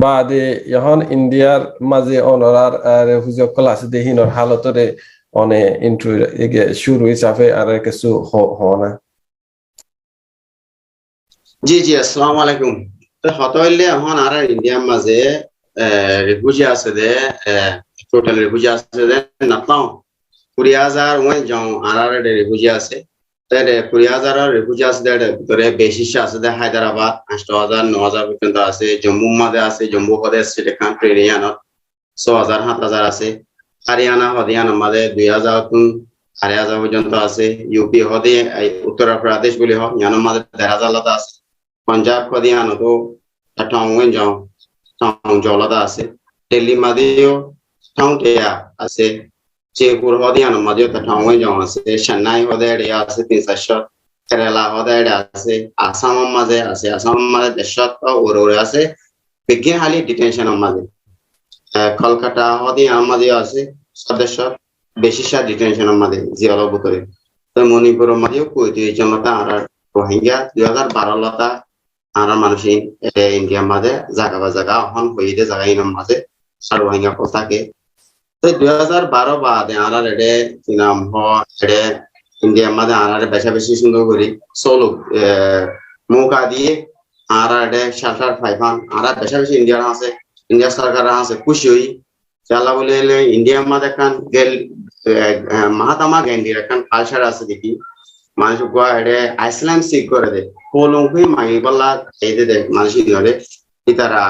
বাদে এখন ইন্ডিয়ার মাঝে অনরার হুজক ক্লাস দেহিনর হালতরে অনে ইন্ট্রো শুরু হিসাবে আর কিছু হনা জি জি আসসালামু আলাইকুম তো হতইলে এখন আর ইন্ডিয়ার মাঝে রিফিউজি আছে দে টোটাল রিফিউজি আছে দে নাপাও 20,000 ওই যাও আর রিফিউজি আছে তাই 20,000 রিফিউজি আছে দে ভিতরে বেশি আছে দে হায়দ্রাবাদ 8,000 9,000 পর্যন্ত আছে জম্মু মাঝে আছে জম্মু প্রদেশ সেটা কান্ট্রি এরিয়ানত 6,000 7,000 আছে হরিয়ানা হরিয়ানা মাঝে 2,000 2,500 পর্যন্ত আছে ইউপি হদে উত্তরপ্রদেশ বলে হয় ইয়ানোর মাঝে 1,500 আছে পাঞ্জাব হরিয়ানা তো টাউন যাও টাউন জলদা আছে দিল্লি মাঝেও টাউন আছে জয়পুর হরিয়ানা মাঝেও টাউন যাও আছে চেন্নাই হদে আছে 300 কেরালা হদে আছে আসাম মাঝে আছে আসাম মাঝে 150 ওরে আছে বিজ্ঞান হালি ডিটেনশন মাঝে কলকাতা হদিয়ানা মাঝে আছে 700 বেশি ডিটেনশন মাঝে জিয়ালো ভিতরে তো মণিপুর মাঝেও 35 জনতা আর রোহিঙ্গা 2012 লতা আর মানুষ ইন্ডিয়া মাঝে জায়গা বা জায়গা হন হইতে জায়গা ইনাম মাঝে আর রোহিঙ্গা থাকে তো 2012 বাদে আর এডে নাম এডে ইন্ডিয়া মাঝে আর বেশা বেশি সুন্দর করি সোলো মৌকা দিয়ে আর এডে শেল্টার ফাইভান আর বেশা বেশি ইন্ডিয়ার আছে ইন্ডিয়া সরকার আছে খুশি হই চালা বলে ইন্ডিয়া মাঝে খান গেল মহাত্মা গান্ধীর এখন কালচার আছে দেখি মানুষ এডে আইসল্যান্ড সিক করে দে কোলংকুই মাই বলা এই দে মানুষ ধরে ইতারা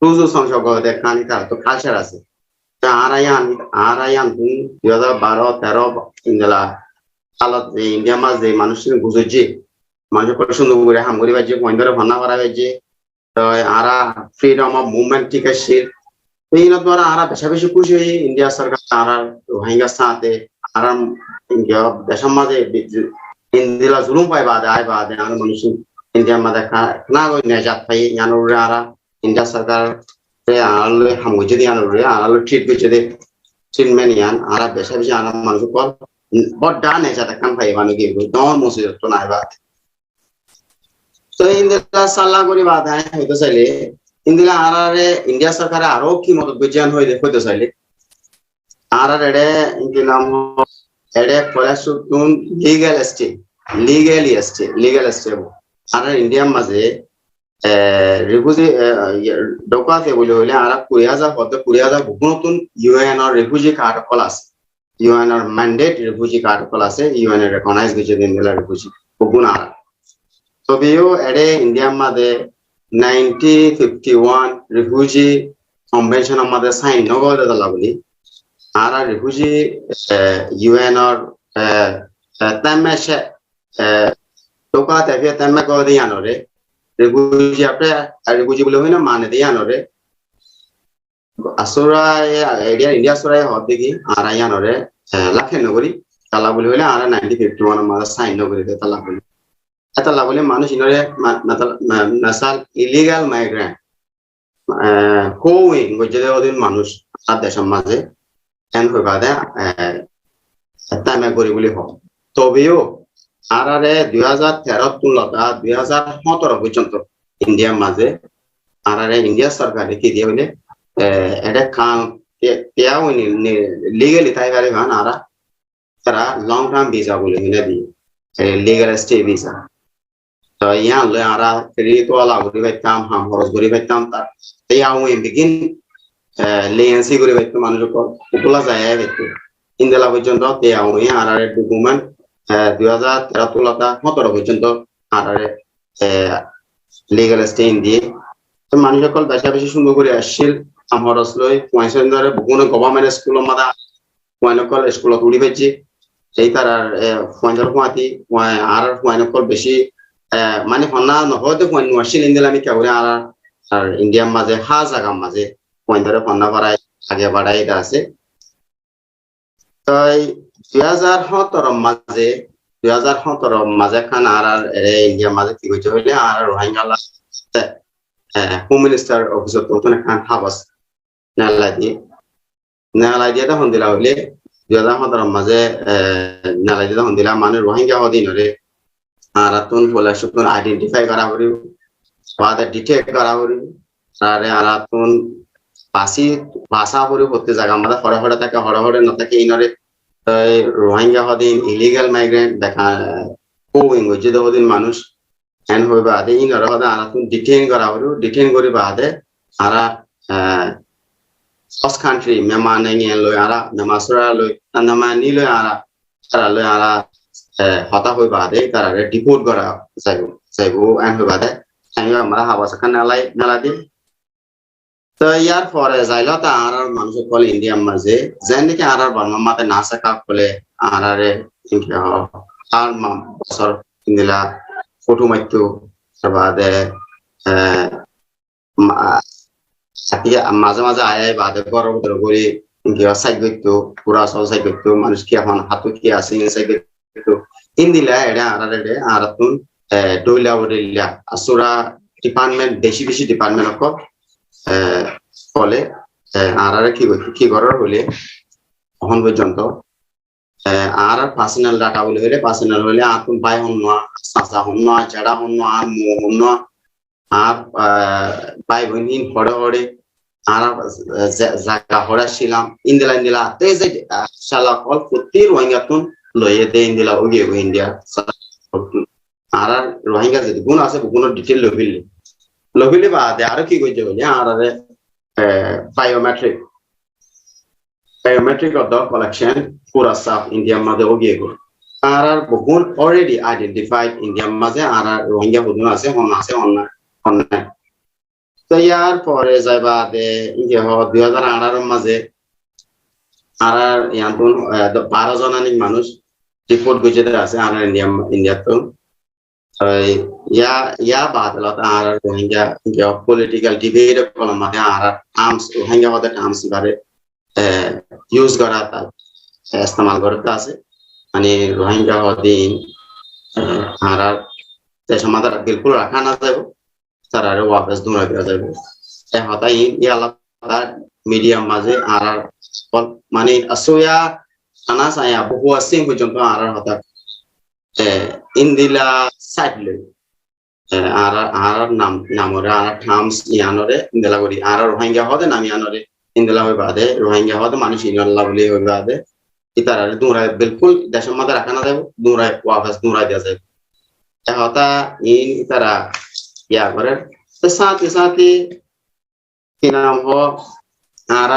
টুজু সংসর্গ দেখান ইতারা তো কালচার আছে আরায়ান 2012-13 ইন্দিলা সালত ইন্ডিয়া মাঝে মানুষের বুঝেছি মানুষ সুন্দর করে হামগুড়ি বাজছে পয়েন্টরে ভান্না করা হয়েছে তো আরা ফ্রিডম অফ মুভমেন্ট ঠিক আছে এই দ্বারা আরা বেশা বেশি খুশি হই ইন্ডিয়া সরকার আর রোহিঙ্গা সাথে আর ইন্ডিয়া দেশের মাঝে ইন্দিলা জুলুম পাই বাদে আয় বাদে আর মানুষ ইন্ডিয়া মাঝে না গই নেজাত পাই ইয়ানোরে আরা ইন্ডিয়া সরকার আলো হামগুজি দি আনোরে আলো ট্রিট করছে দে ট্রিটমেন্ট ইয়ান আরা বেশা বেশি আর মানুষ কল বড় নেজাত কান পাই মানে কি দর মুসিবত তো নাই বাদ তো ইন্দিলা সাল্লা করি বাদ আয় হইতো চাইলে ইন্দিলা আরারে ইন্ডিয়া সরকারে আরো কি মদত বিজ্ঞান হইতো চাইলে আর এডে নাম এডে পলাশুন লিগ্যাল স্টেপ আর ইন্ডিয়া মাঝে রিফিউজি ডকাতে বলে হইলে আর 20,000 হতে 20,000 নতুন ইউএন এর রিফিউজি কার্ড কল আছে ইউএন এর ম্যান্ডেট রিফিউজি কার্ড কল আছে ইউএন এর রেকগনাইজ গেছে ইন্ডিয়া রিফিউজি বুকুন আর তবেও এডে ইন্ডিয়া মাঝে 1951 রিফিউজি কনভেনশন আমাদের সাইন নগরে দলা বলি আর রিফিউজি ইউএন এর তামেশে টোকা থেকে তামে কো দিয়ানরে রিফিউজি আপনি রিফিউজি বলে হইনা মানে দিয়ানরে আসরা এরিয়া ইন্ডিয়া সরাই হদ্দিকি আর আয়ানরে লাখে নগরী তালা বলে হইলে আর 1951 আমাদের সাইন নগরী তালা বলি তালা বলে মানুষ ইনরে নাসাল ইলিগাল মাইগ্রেন্ট কোইং গজলে ওদিন মানুষ আর দেশের মাঝে এন হই বাদে তামে করি বলি হয় তবেও আর 2013 তুলনা 2017 পর্যন্ত ইন্ডিয়ার মাঝে আর ইন্ডিয়া সরকারে কি দিয়ে হইলে এটা কাম কেয়াও লিগালি তাই পারে গান আর তারা লং টার্ম ভিসা বলে হিনে দিয়ে লিগাল স্টে ভিসা তো ইয়ান লে আর ফ্রি তো আলা গরি বাইতাম হাম হরস গরি বাইতাম তার এই আও বিগিন লেন্সি গরি বাইতাম মানুষ কো উপলা যায় বাইতো ইন্দিলা পর্যন্ত তে আও আর ডকুমেন্ট 2013 তুলতা 17 পর্যন্ত আর লিগাল স্টে দিয়ে তো মানুষ সকল বেশা বেশি সুন্দর করে আসছিল আমার আসলে পয়সারে কোনো গভর্নমেন্ট স্কুলের মাদা পয়নকল স্কুলত উড়ি পেয়েছি সেই তার পয়সার কোয়াতি আর পয়নকল বেশি মানে হন্না নহতে পয়ন আসছিল ইন্দিলা আমি কেবলে আর ইন্ডিয়ার মাঝে জায়গার মাঝে পয়সারে হন্না বাড়াই আগে বাড়াই এটা আছে তাই 2017 মাঝে খান আর ইন্ডিয়ার মাঝে কি হয়েছে হইলে আর রোহিঙ্গা হোম মিনিস্টার অফিসত নতুন এখন হাবাস নেলা দিয়ে তখন দিলা হইলে 2017 মাঝে নেলা দিয়ে তখন দিলা মানে রোহিঙ্গা অধীনরে আর তুন বলে সুতন আইডেন্টিফাই করা করি বাদে ডিটেক্ট করা করি আরে আরাতুন বাসি ভাষা করে করতে জায়গা আমাদের হরে হরে থাকে হরে হরে না থাকে ইনরে রোহিঙ্গা হদিন ইলিগাল মাইগ্রেন্ট দেখা ও ইংরেজি হদিন মানুষ হ্যান হয়ে বাদে ইনরে হদে আরাতুন ডিটেইন করা হলো ডিটেইন করে বাদে আরা cross country Myanmarနိုင်ငံလွယ်အားမြန်မာစရာလွယ်နမနီလွယ်အားအဲ့ဒါလွယ်အားহতা হয়ে বাদে তারা ডিপোর্ট করা যাইবো এন্ড হয়ে বাদে আমি আমরা হাওয়া সেখানে নালাই দিন তো ইয়ার পরে যাইলো তা আর মানুষের কল ইন্ডিয়ার মাঝে যেন নাকি আর বার্মা মাতে না থাকা বলে আরে আর বছর দিলা ফটো মাইতো বাদে সাথিয়া মাঝে মাঝে আয় বাদে গরম করে সাইড করতো পুরা সব সাইড করতো মানুষ কি এখন হাতু কি আছে সাইড করতো ইন্দিলা এটা আর তুন ডইলা ওরিলা আসুরা ডিপার্টমেন্ট বেশি বেশি ডিপার্টমেন্ট অফ ফলে আর কি করার হলে এখন পর্যন্ত আর পার্সোনাল ডাটা বলে হলে পার্সোনাল হলে আর কোন ভাই হন না চাচা হন না জেডা হন না আর মো হন না আর ভাই বোন হরে হরে আর জায়গা হরা ছিলাম ইন্দিলা তে যে শালা কল প্রতি রোহিঙ্গা তুন লয়ে দে ইন্দিলা ওগে ইন্ডিয়া আর রোহিঙ্গা যে গুণ আছে গুণের ডিটেল লবিলে বাদে আর কি কইছে বলে আর biometric of the collection pura saf India made ogie go R বহুন already identified India মাঝে আর রোহিঙ্গা হুদুন আছে অন্য তো ইয়ার পরে যাইবা দে ইন্ডিয়া 2018 মাঝে আর ইয়ান্তুন 12 জনানি মানুষ রিপোর্ট গজেতে আছে আর ইন্ডিয়া তো ইয়া বাদলত আর রোহিঙ্গা পলিটিক্যাল ডিবেট কোন মাঝে আর আর্মস রোহিঙ্গা হতে আর্মস বারে ইউজ করা তা ইস্তেমাল করতে আছে মানে রোহিঙ্গা হদিন আর সমাধান বিলকুল রাখা না যাব তারা ওয়াপস দূরে দেওয়া যাবে হতাই ইয়ালা মিডিয়াম মাঝে আর মানে আসোয়া আনা সায়া বহু আসিং পর্যন্ত আর হতা ইন্দিলা সাইডলে আর নামরে আর থামস ইয়ানরে ইন্দিলা করি আর রোহিঙ্গা হদে নাম ইয়ানরে ইন্দিলা হয়ে বাদে রোহিঙ্গা হদে মানুষ ইনল্লা বলে হয়ে বাদে ইতারা দূরে বিলকুল দেশের মধ্যে রাখা না যাবে দূরে ওয়াপস দূরে দেওয়া যাবে হতা ইতারা ইয়া করে তো সাথে কি নাম হো আর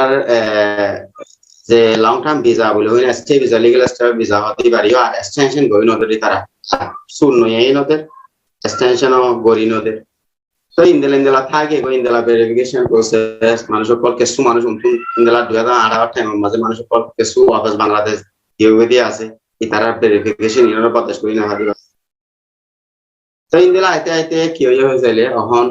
যে লং টার্ম ভিসা বলে হইনা stay visa legal stay visa হতে পারি আর এক্সটেনশন গই নদে তারা শূন্য এই নদে এক্সটেনশন গরি নদে তো ইন্দিলা থাকে গো ইন্দিলা ভেরিফিকেশন প্রসেস মানুষ কল কেসু মানুষ ইন্দিলা 2018 টাইম মাঝে মানুষ কল কেসু ওয়াপস বাংলাদেশ ইউএদি আছে ইতারা ভেরিফিকেশন ইনর প্রদেশ কই না হাদি তো ইন্দিলা আইতে কি হইলে এখন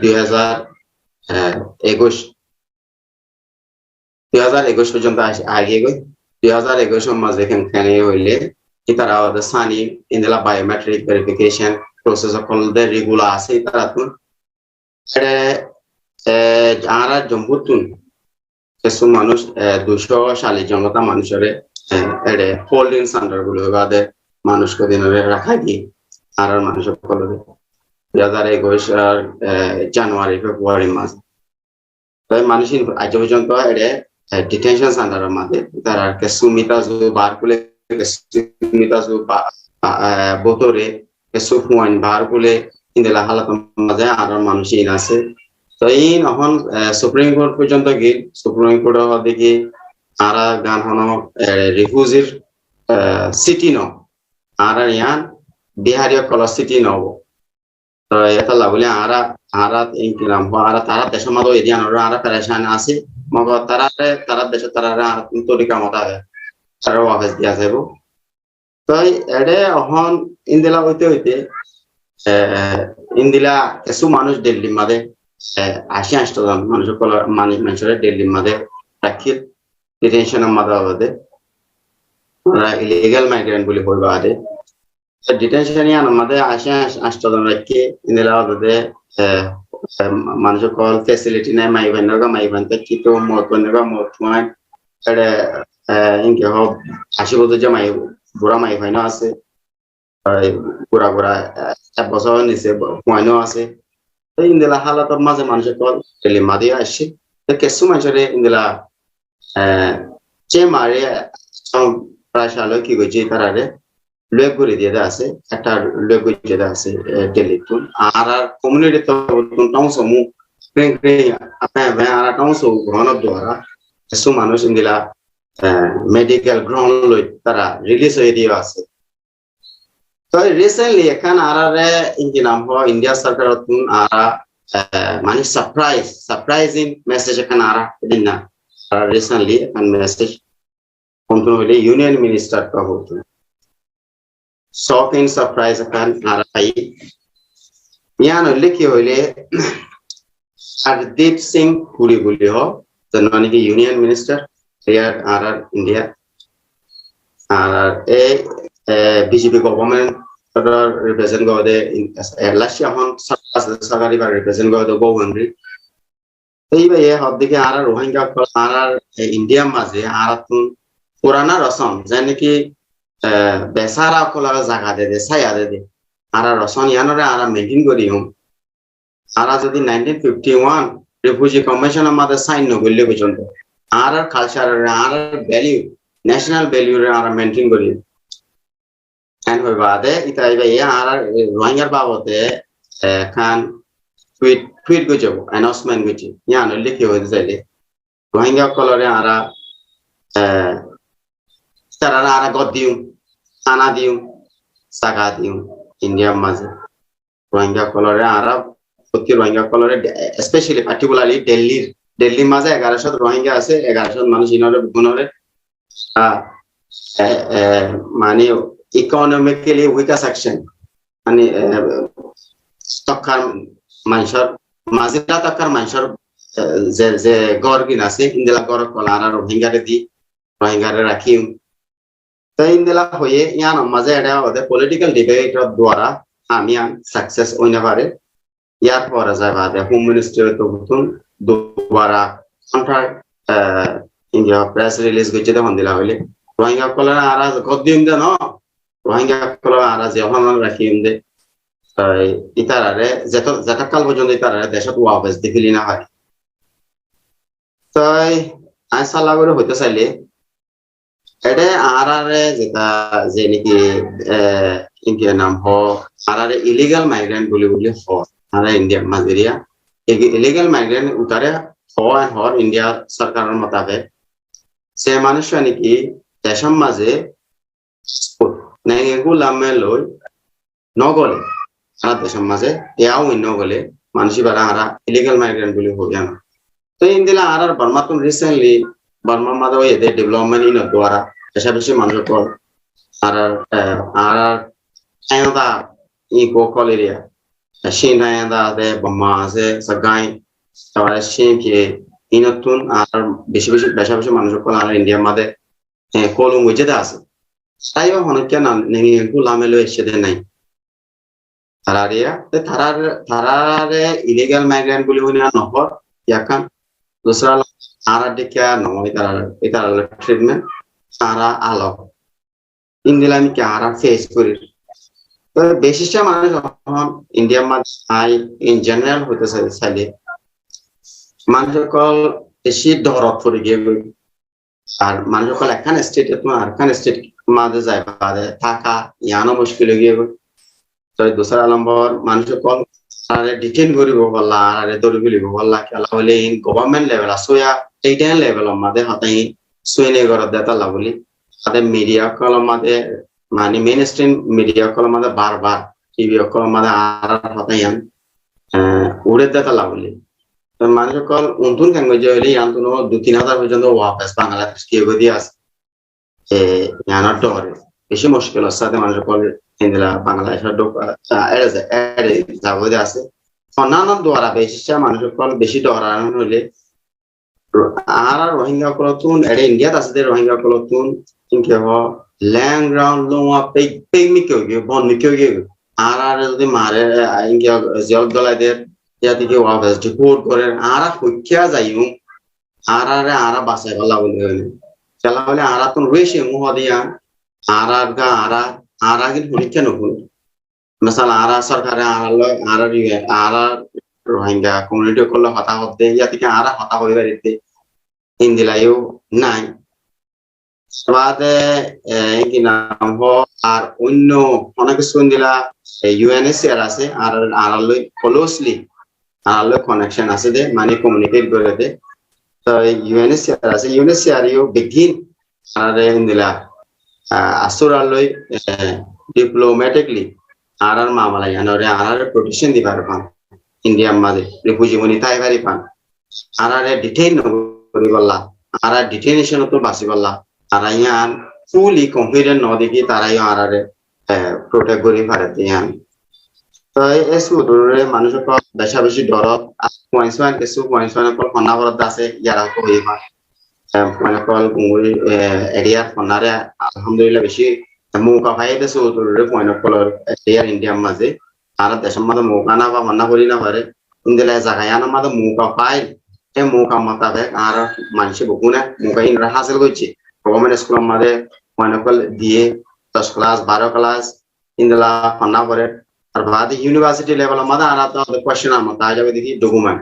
2021 পর্যন্ত আগে গই 2021 মাঝে এখানে হইলে ইতারা সানি ইন্দিলা বায়োমেট্রিক ভেরিফিকেশন প্রসেস অকল দে রেগুলার আছে তারা তো যারা জম্বুতুন কিছু মানুষ 240 জনতা মানুষের হোল্ডিং সেন্টার গুলো বাদে মানুষ কদিন রাখা দিয়ে আর মানুষ সকল 2021 জানুয়ারি ফেব্রুয়ারি মাস তাই মানুষ আজ পর্যন্ত ডিটেনশন সেন্টারের মধ্যে তারা সুমিতা জু বার করে সুমিতা জু বোতরে কিছু পয়েন্ট বার করে ইন্দিলা হালাত মাঝে আর মানুষ আছে তো এই এখন সুপ্রিম কোর্ট পর্যন্ত গিয়ে সুপ্রিম কোর্ট দেখি আর গান হন রিফিউজির সিটি ন আর ইয়ান বিহারীয় কল সিটি নব তো এটা লাগলে আর ইনকিলাম আর তারা দেশের মধ্যে এদিয়ান আর পেরেশান আছে মগ তারা দেশে তারা তরিকা মতা তারা ওয়াপস দিয়া যাব তো এডে এখন ইন্দিলা হইতে ইন্দিলা কিছু মানুষ দিল্লির মাঝে 80 জন মানুষের দিল্লির মাঝে রাখি ডিটেনশনের মাঝে ইলিগাল মাইগ্রেন্ট বলে হইবা আদে ডিটেনশন ইয়ানোর মাঝে 80 জন রাখি ইন্দিলা হতে মানুষের কল ফেসিলিটি নাই মাইবানতে কিতো মত এটা ইনকে হোক 80 বছর যে বুড়া মাইভাইনা আছে বুড়া এক বছর নিচে পয়নো আছে indela halat maze manushe kol tele madi ashi te kesu manjore indela che mare som prashalo ki goje tarare লয়েক করে দিয়ে আছে একটা লয়েক করে দিয়ে আছে টেলিটুন আর কমিউনিটি তো টাউন সমু ক্রেন ক্রেন আপনি আর টাউন সো গ্রহণ দ্বারা কিছু মানুষ ইন্দিলা মেডিকেল গ্রাউন্ড লই তারা রিলিজ হয়ে দিয়ে আছে তো রিসেন্টলি এখান আরারে ইন্দি নাম হয় ইন্ডিয়া সরকার তুন আরা মানে সারপ্রাইজিং মেসেজ এখান আরা দিন না আর রিসেন্টলি এখান মেসেজ কোন হইলে ইউনিয়ন মিনিস্টার কা হতো shocking surprise akan arai yan likhi hoile Hardeep Singh Puri boli ho the non union minister here are India are a BJP government represent go the Russia hon sarkari ba represent go the government ei ba ye hoddike ara Rohingya ara India maze ara tun purana rasam jane ki বেসারা কোলা জায়গা দে ছায়া দে আর Roston ইয়ানরে আর maintain করি হুম আর যদি 1951 refugee convention আমাদের sign নগলে পর্যন্ত আর culture আর value national value আর maintain করি and হই বাদে ইতাই ভাই আর রোহিঙ্গার বাবতে খান টুইট গজব অ্যানাউন্সমেন্ট গজি ইয়ান লিখি হই যাইলে রোহিঙ্গা কলরে আর তারা আর গদিউ আনা দিউ সাগা দিউ ইন্ডিয়া মাঝে রোহিঙ্গা কলরে আরব প্রতি রোহিঙ্গা কলরে স্পেশালি পার্টিকুলারলি দিল্লির মাঝে 1100 রোহিঙ্গা আছে 1100 মানুষ ইনরে গুণরে মানে ইকোনমিক্যালি উইকার সেকশন মানে তক্কার মানুষের মাঝেটা তক্কার মানুষের যে গড় কিন আছে ইন্দিলা গড় কলার রোহিঙ্গারে দি রোহিঙ্গারে রাখি ইন্দিলা হয়ে ইয়ান মাঝে এটা ওদের পলিটিক্যাল ডিবেটর দ্বারা আমি সাকসেস হইতে পারে ইয়ার পরে যায় বাদে হোম মিনিস্টার তো নতুন দুবারা কন্ট্রাক্ট ইন্ডিয়া প্রেস রিলিজ গেছে তখন দিলা হইলে রোহিঙ্গা কলর আর গদ্দিম দে ন রোহিঙ্গা কলর আর যে হন রাখি দে ইতারারে যেটা কাল পর্যন্ত ইতারারে দেশত ওয়াবেস দেখিলি না হয় তাই আইসালা করে হইতে চাইলে এটা আরারে যেটা যে নাকি ইন্ডিয়ার নাম হ আরারে ইলিগাল মাইগ্রেন্ট বলি হ আরা ইন্ডিয়ার মাজেরিয়া ইলিগাল মাইগ্রেন্ট উতারে হর ইন্ডিয়া সরকারের মোতাবেক সে মানুষ নাকি দেশের মাঝে নেগুলামে লই নগলে সারা দেশের মাঝে ইয়াও নগলে মানুষই বারা আরা ইলিগাল মাইগ্রেন্ট বলি হই না তো ইন্দিলা আরার বর্মাতুন রিসেন্টলি বর্মার মাঝে এদের ডেভেলপমেন্ট ইন দ্বারা বেশি মানুষের কল আর আয়দা ই কোকল এরিয়া সিন আয়দা আছে বম্মা আছে সগাই তারপরে সিনকে ইনতুন আর বেশি মানুষের কল আর ইন্ডিয়ার মাঝে কলম বুঝতে আছে তাইও হনকে না নেই গুলামেলো এসে দেয় নাই তারারিয়া তারারে ইলিগাল মাইগ্রেন্ট বলি হইনা নহর ইয়াকান দুসরা আর দিকে নয় তারা ট্রিটমেন্ট তারা আলো ইন্দিলা আমি কি আর ফেস করি তো বেশিটা মানুষ ইন্ডিয়ার মাঝে ইন জেনারেল হইতে চাইলে মানুষ সকল বেশি দরদ পড়ে গিয়ে আর মানুষ সকল একখান স্টেট আরেকখান স্টেট মাঝে যায় বাদে থাকা ইয়ানো মুশকিল হয়ে গিয়ে তো দুসরা নম্বর মানুষ সকল ডিটেইন করিব বললা আর দৌড়ি ফেলিব বললা খেলা হলে গভর্নমেন্ট লেভেল আসোয়া এইটাই লেভেল আমাদের হতাই সুইনে ঘর দেতা বলি তাদের মিডিয়া কল আমাদের মানে মেইন স্ট্রিম মিডিয়া কল আমাদের বারবার টিভি কল আমাদের আর হতাই উড়ে দেতা বলি তো মানুষ কল উন্তুন কেন যে হইলে আন্তন 2-3 হাজার পর্যন্ত ওয়াপস বাংলাদেশ কি দিয়ে আছে ইয়ানার ডরে বেশি মুশকিল সাথে মানুষ কল ইন্দিলা বাংলাদেশের যাবো আছে অন্যান্য দ্বারা বেশি মানুষ কল বেশি ডরানো হইলে আর রোহিঙ্গা কলতুন এটা ইন্ডিয়াত আছে রোহিঙ্গা কলতুন কিন্তু ল্যান্ড গ্রাউন্ড লোয়া পেগ মিকে গিয়ে বন মিকে গিয়ে আর যদি মারে ইন্ডিয়া জল দলাইদের ইয়াতে কি ওয়াবেস ডিপোর্ট করে আর কইয়া যাইও আর বাসায় ভালো বলে খেলা হলে আর তুন রয়েছে মুহ দিয়া আর আগে পরীক্ষা নকুন মশালা আর সরকারে আর রোহিঙ্গা কমিউনিটি করলে হতা হতে ইয়া থেকে আরা হতা হয়ে বাড়িতে ইন্দিলাইও নাই বাদে কি নাম আর অন্য অনেক কিছু ইন্দিলা ইউএনএসসিআর আছে আর আড়ালই ক্লোজলি আড়ালই কানেকশন আছে দে মানে কমিউনিকেট করে দে তো ইউএনএসসিআর আছে ইউএনএসসিআর ইউ বিগিন আর ইন্দিলা আসুরালই ডিপ্লোম্যাটিকলি আর মামলা ইয়ানরে আর প্রোটেকশন দিবার পান ইন্ডিয়ার মাঝে রিফিউজি মনি তাই ভারি পান আর ডিটেইন করি বললা আর ডিটেইনেশন তো বাসি বললা আর ইয়ান ফুলি কনফিডেন্ট ন দেখি তারাই আর প্রোটেক্ট করি পারে ইয়ান তো এসু দূরে মানুষক বেশা বেশি ডরত পয়েন্টস কিছু পয়েন্টস কল খনাবরত আছে ইয়ারা কই হয় কল গুঙ্গুরি এরিয়া খনারে আলহামদুলিল্লাহ বেশি মৌকা পাই দেশে দূরে পয়েন্ট কলর এরিয়া ইন্ডিয়ার মাঝে আর দেশের মধ্যে মৌকা না বা মান্না করি না পারে ইন্দিলা জায়গায় আনার মধ্যে মৌকা পাই এই মৌকা মোতাবেক আর মানুষে বকুনে মৌকা ইন্দ্রা হাসিল করছে গভর্নমেন্ট স্কুলের মধ্যে পয়েন্ট কল দিয়ে 10 ক্লাস 12 ক্লাস ইন্দিলা খন্না করে আর বাদে ইউনিভার্সিটি লেভেলের মধ্যে আর তো কোয়েশ্চেন আমার তাই যাবে দেখি ডকুমেন্ট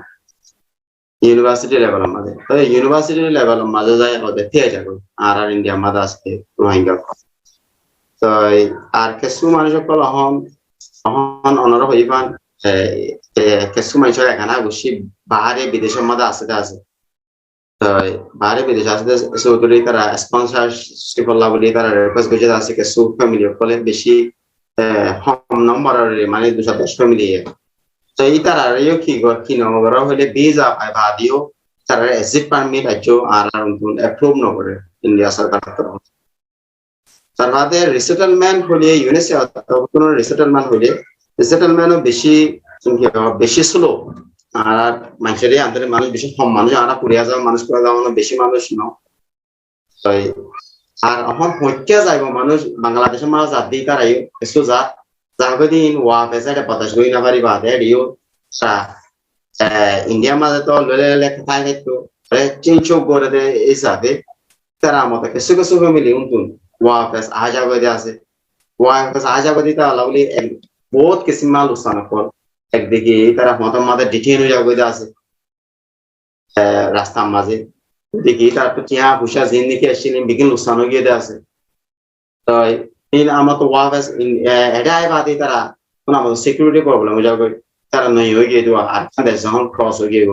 ইউনিভার্সিটি লেভেলের মধ্যে তো ইউনিভার্সিটি লেভেলের মধ্যে যায় ওদের থেকে যাবে আর ইন্ডিয়ার মধ্যে আসতে রোহিঙ্গা তো আর কিছু মানুষের কল অনর হইবান কিছু মানুষের এখানে বসি বাহারে বিদেশের মধ্যে আসতে আছে তো বাহারে বিদেশে আসতে চৌধুরী তারা স্পন্সরশিপ বলি তারা রিকোয়েস্ট করছে আছে কিছু ফ্যামিলি কলে বেশি কম নম্বর মানে 210 ফ্যামিলি তো এই তারা কি নম্বর হলে ভিসা পায় বাদিও তারা এক্সিট পারমিট আছো আর অ্যাপ্রুভ নকরে ইন্ডিয়া সরকার তার বাদে রিসেটেলমেন্ট হলে ইউএনএসসিআর কোনো রিসেটেলমেন্ট হলে রিসেটেলমেন্টও বেশি স্লো আর মানুষের আন্তরিক মানুষ বেশি কম মানুষ আর পুরিয়া যাওয়া মানুষ করে যাওয়া বেশি মানুষ ন আর এখন হত্যা যাইব মানুষ বাংলাদেশের মানুষ জাত দিয়ে তারাই কিছু জাত যাগদিন ওয়া পেছাটা পতাশ গই না পারি বাদে দিও ইন্ডিয়ার মাঝে তো ললে খাই খাইতো চিনচো করে দে হিসাবে তারা আমাদের কিছু কিছু ফ্যামিলি উন্তুন ওয়াফেস আজাগদি আছে ওয়াফেস আজাগদি তা লাগলি বহুত কিসিম মাল উসান কর একদিকে তারা মত মাঝে ডিটেইন হয়ে যাগদি আছে রাস্তার মাঝে দেখি তার তো টিয়া হুশা জিন্দিগি আসছিলেন বিগিন উসান গিয়ে আছে তো এই আমার তো ওয়াফেস এটাই বাদে তারা কোন আমাদের সিকিউরিটি প্রবলেম হয়ে যাবে তারা নই হয়ে গিয়ে দেওয়া আর দেশ যখন ক্রস হয়ে গিয়ে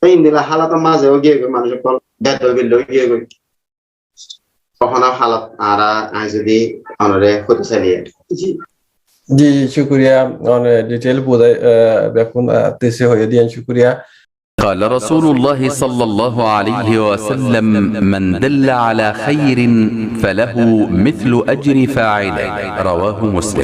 তো ইন্দিলা হালাতের মাঝে হয়ে গিয়ে মানুষের কল বেদ হয়ে গিয়ে কখনো হালত আরা যদি অনরে হতে চালিয়ে জি শুকরিয়া অনেক ডিটেইল বোঝাই বেকুন তেসে হয়ে দিয়েন শুকরিয়া قال رسول الله صلى الله عليه وسلم من دل على خير فله مثل أجر فاعله رواه مسلم